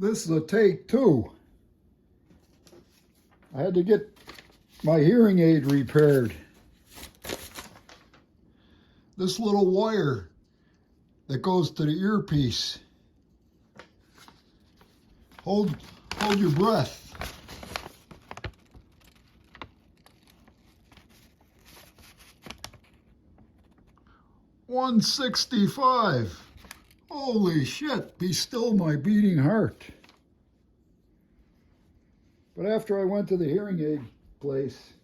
This is a take two. I had to get my hearing aid repaired. This little wire that goes to the earpiece. Hold your breath. $165. Holy shit, be still my beating heart. But after I went to the hearing aid place,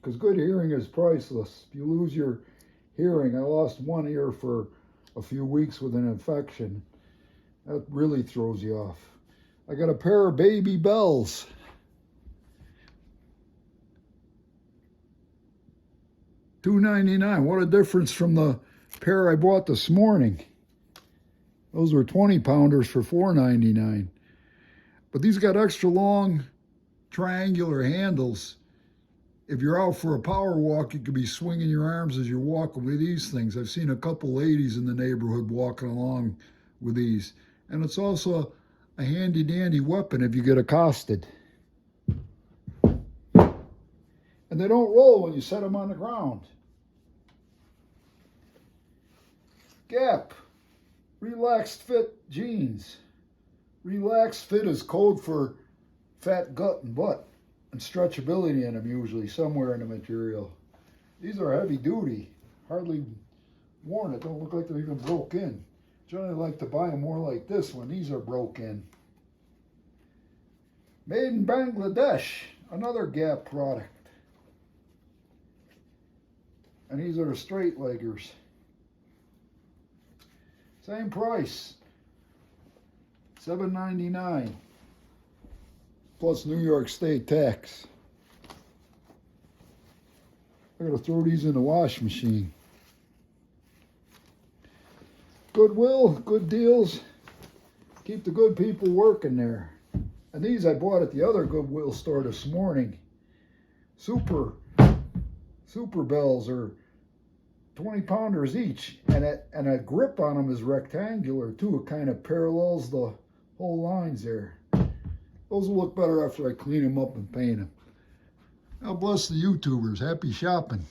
because good hearing is priceless. If you lose your hearing, I lost one ear for a few weeks with an infection. That really throws you off. I got a pair of baby bells. $2.99. What a difference from the pair I bought this morning. Those were 20-pounders for $4.99. But these got extra long triangular handles. If you're out for a power walk, you could be swinging your arms as you're walking with these things. I've seen a couple ladies in the neighborhood walking along with these. And it's also a handy-dandy weapon if you get accosted. And they don't roll when you set them on the ground. Gap, relaxed fit jeans. Relaxed fit is code for fat gut and butt, and stretchability in them usually, somewhere in the material. These are heavy duty, hardly worn. It don't look like they're even broke in. Generally like to buy them more like this when these are broke in. Made in Bangladesh, another Gap product. And these are the straight leggers. Same price, $7.99 plus New York State tax. I gotta throw these in the wash machine. GoodWill, good deals. Keep the good people working there. And these I bought at the other GoodWill store this morning. Super bells are 20-pounders each, and a grip on them is rectangular too. It kind of parallels the whole lines there. Those will look better after I clean them up and paint them. God bless the YouTubers. Happy shopping.